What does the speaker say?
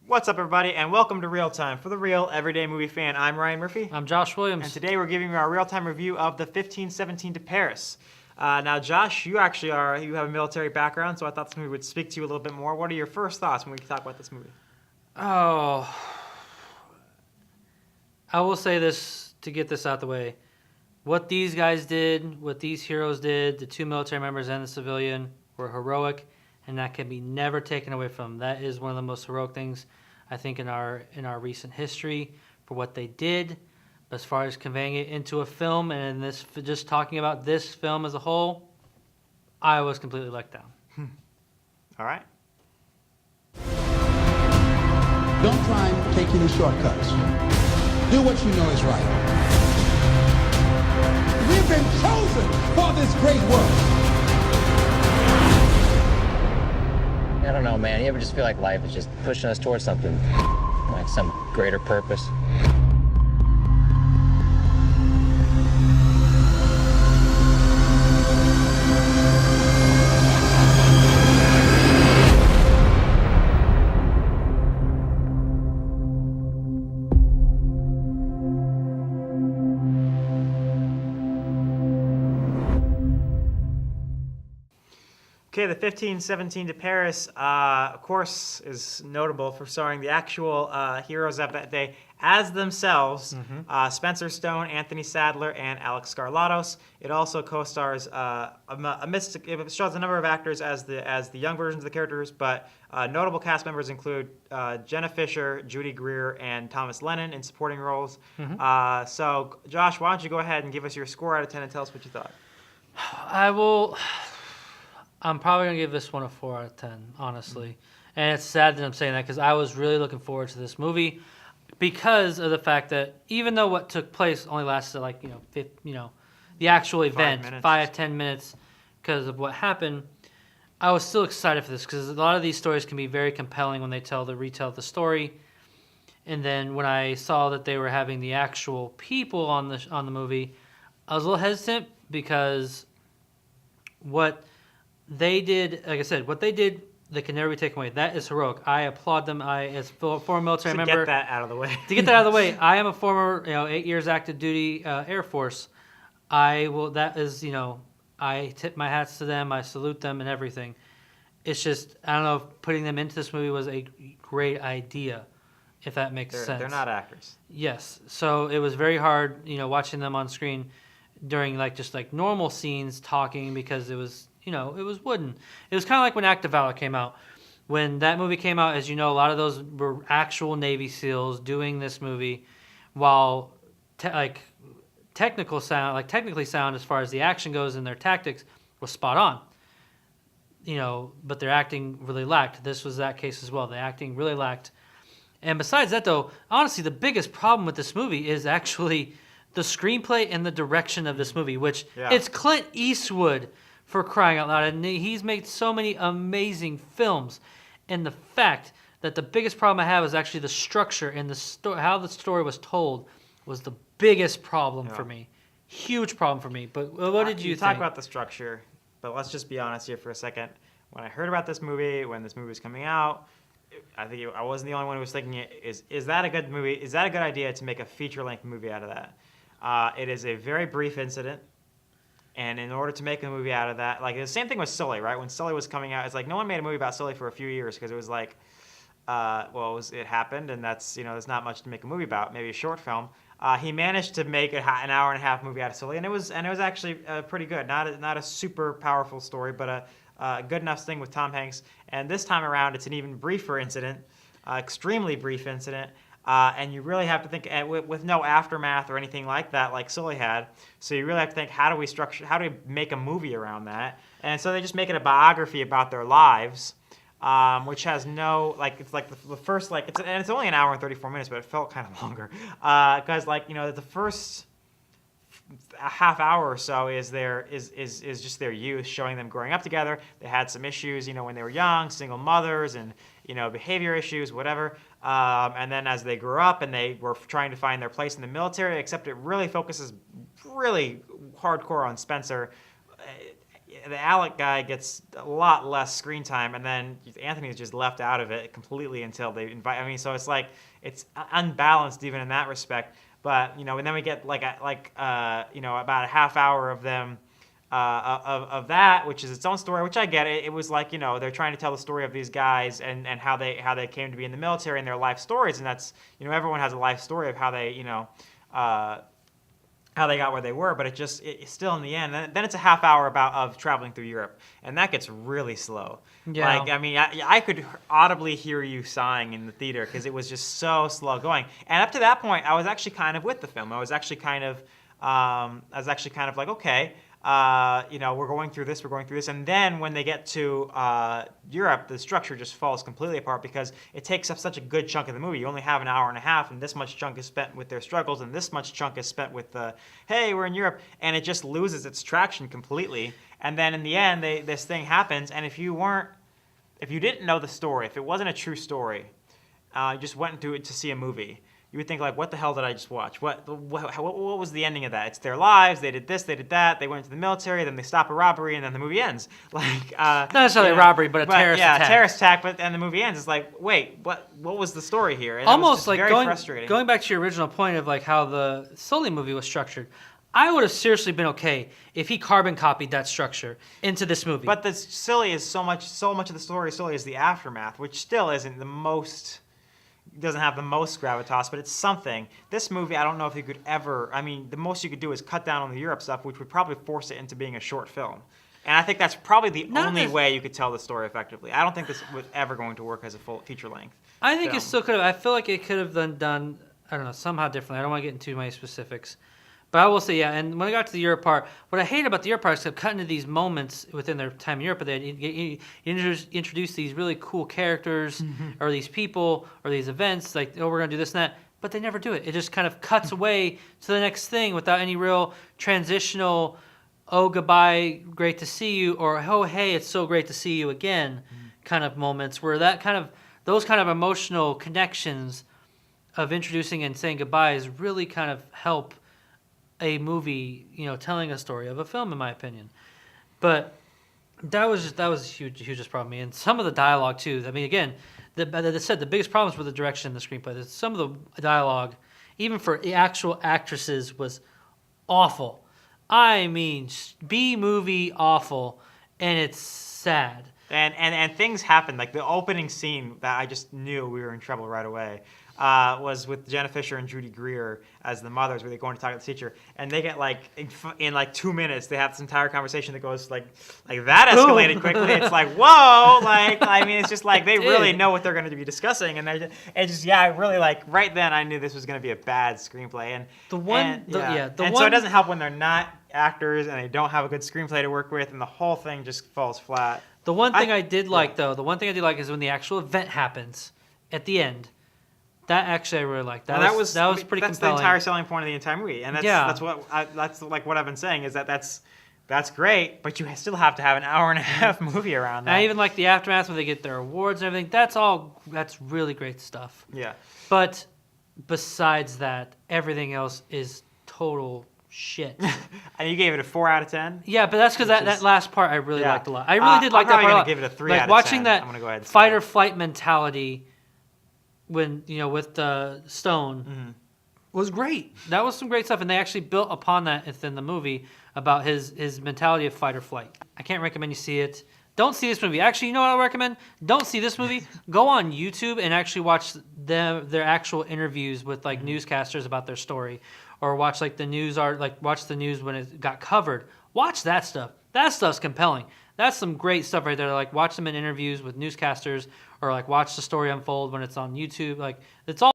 What's up, everybody, and welcome to Real Time. For the real everyday movie fan, I'm Ryan Murphy. I'm Josh Williams. And today we're giving you our real-time review of the 1517 to Paris. Now, Josh, you have a military background, so I thought this movie would speak to you a little bit more. What are your first thoughts when we talk about this movie? Oh, I will say this to get this out the way. What these guys did, what these heroes did, the two military members and the civilian, were heroic, and that can be never taken away from them. That is one of the most heroic things, I think, in our recent history for what they did. But as far as conveying it into a film, and in this, just talking about this film as a whole, I was completely let down. All right. Don't try and take any shortcuts. Do what you know is right. We've been chosen for this great work. I don't know, man. You ever just feel like life is just pushing us towards something, like some greater purpose? Okay, the 1517 to Paris, of course, is notable for starring the actual heroes of that day as themselves, Spencer Stone, Anthony Sadler, and Alex Skarlatos. It also co-stars it shows a number of actors as the young versions of the characters, but notable cast members include Jenna Fisher, Judy Greer, and Thomas Lennon in supporting roles. So, Josh, why don't you go ahead and give us your score out of 10 and tell us what you thought? I'm probably going to give this one a 4 out of 10, honestly. And it's sad that I'm saying that because I was really looking forward to this movie because of the fact that even though what took place only lasted the actual event, 5-10 minutes because of what happened, I was still excited for this because a lot of these stories can be very compelling when they retell the story. And then when I saw that they were having the actual people on the movie, I was a little hesitant because what they did, like I said, what they did, they can never be taken away. That is heroic. I applaud them. As a former military member, to get that out of the way. I am a former, 8 years active duty Air Force. I tip my hats to them. I salute them and everything. It's just, I don't know if putting them into this movie was a great idea, if that makes sense. They're not actors. Yes. So it was very hard, watching them on screen during just normal scenes talking because it was, it was wooden. It was kind of like when Act of Valor came out. When that movie came out, as you know, a lot of those were actual Navy SEALs doing this movie, while technically sound as far as the action goes and their tactics was spot on. But their acting really lacked. This was that case as well. The acting really lacked. And besides that, though, honestly, the biggest problem with this movie is actually the screenplay and the direction of this movie, which it's Clint Eastwood, for crying out loud, and he's made so many amazing films. And the fact that the biggest problem I have is actually the structure and how the story was told was the biggest problem for me. Huge problem for me. But what did you think? Talk about the structure, but let's just be honest here for a second. When I heard about this movie, when this movie was coming out, I think I wasn't the only one who was thinking, is that a good movie? Is that a good idea to make a feature-length movie out of that? It is a very brief incident. And in order to make a movie out of that, the same thing with Sully, right? When Sully was coming out, it's no one made a movie about Sully for a few years because it was it happened, and that's, there's not much to make a movie about, maybe a short film. He managed to make an hour and a half movie out of Sully, and it was actually pretty good. Not a super powerful story, but a good enough thing with Tom Hanks. And this time around, it's an even briefer incident, extremely brief incident. And you really have to think with no aftermath or anything like that, like Sully had. So you really have to think, how do we make a movie around that? And so they just make it a biography about their lives, which has no, it's the first, it's only an hour and 34 minutes, but it felt kind of longer. Because the first half hour or so is just their youth, showing them growing up together. They had some issues, when they were young, single mothers, and behavior issues, whatever. And then as they grew up and they were trying to find their place in the military, except it really focuses really hardcore on Spencer. the Alec guy gets a lot less screen time, and then Anthony's just left out of it completely until they invite. I mean, so it's like it's unbalanced even in that respect. But and then we get about a half hour of them. Of that, which is its own story, which I get. It was like they're trying to tell the story of these guys and how they came to be in the military and their life stories, and that's everyone has a life story of how they how they got where they were, but it's still in the end. Then it's a half hour of traveling through Europe, and that gets really slow. Yeah. Like I mean, I could audibly hear you sighing in the theater because it was just so slow going. And up to that point, I was actually kind of with the film. I was actually kind of like, okay. We're going through this, and then when they get to Europe, the structure just falls completely apart because it takes up such a good chunk of the movie. You only have an hour and a half, and this much chunk is spent with their struggles, and this much chunk is spent with hey, we're in Europe, and it just loses its traction completely. And then in the end, this thing happens, and if you didn't know the story, if it wasn't a true story, you just went into it to see a movie, you would think like, what the hell did I just watch? What was the ending of that? It's their lives. They did this, they did that. They went into the military. Then they stop a robbery, and then the movie ends. Like not necessarily a robbery, but a terrorist attack. Yeah, a terrorist attack. And the movie ends. It's like, wait, what was the story here? And almost like very frustrating. Going back to your original point of like how the Sully movie was structured. I would have seriously been okay if he carbon copied that structure into this movie. But the Sully is so much of the story. Sully is the aftermath, which still isn't the most. Doesn't have the most gravitas, but it's something. This movie, I don't know if you could ever. I mean, the most you could do is cut down on the Europe stuff, which would probably force it into being a short film. And I think that's probably the only way you could tell the story effectively. I don't think this was ever going to work as a full feature length. I think it still could have. I feel like it could have done. I don't know, somehow differently. I don't want to get into too many specifics. But I will say, yeah, and when I got to the Europe part, what I hate about the Europe part is kept cutting to these moments within their time in Europe, but they introduce these really cool characters or these people or these events, like, oh, we're going to do this and that, but they never do it. It just kind of cuts away to the next thing without any real transitional, oh, goodbye, great to see you, or, oh, hey, it's so great to see you again kind of moments where those kind of emotional connections of introducing and saying goodbyes really kind of help a movie, telling a story of a film, in my opinion. But that was hugest problem for me. And some of the dialogue too. I mean, again, the biggest problems with the direction and the screenplay. Some of the dialogue, even for the actual actresses, was awful. I mean, B movie awful, and it's sad. And things happened. Like the opening scene that I just knew we were in trouble right away. Was with Jenna Fisher and Judy Greer as the mothers, where they go in to talk to the teacher, and they get like in like 2 minutes, they have this entire conversation that goes like that escalated quickly. It's like, whoa, like I mean, it's just like they really know what they're going to be discussing, and I really like right then I knew this was going to be a bad screenplay, and so it doesn't help when they're not actors and they don't have a good screenplay to work with, and the whole thing just falls flat. The one thing I did like is when the actual event happens at the end. That actually I really liked. That was pretty compelling. That's the entire selling point of the entire movie, and that's like what I've been saying is that's great, but you still have to have an hour and a half movie around that. I even like the aftermath when they get their awards and everything. That's really great stuff. Yeah. But besides that, everything else is total shit. And you gave it a 4 out of 10? Yeah, but that's because that last part I really liked a lot. I really did like that part a lot. I'm probably going to give it a 3 out of 10. Watching that I'm gonna go ahead and fight or flight mentality when with the Stone was great. That was some great stuff, and they actually built upon that within the movie about his mentality of fight or flight. I can't recommend you see it. Don't see this movie. Actually, you know what I'll recommend? Don't see this movie. Go on YouTube and actually watch their actual interviews with like newscasters about their story, or watch like the news watch the news when it got covered. Watch that stuff. That stuff's compelling. That's some great stuff right there. Like watch them in interviews with newscasters, or like watch the story unfold when it's on YouTube. Like it's all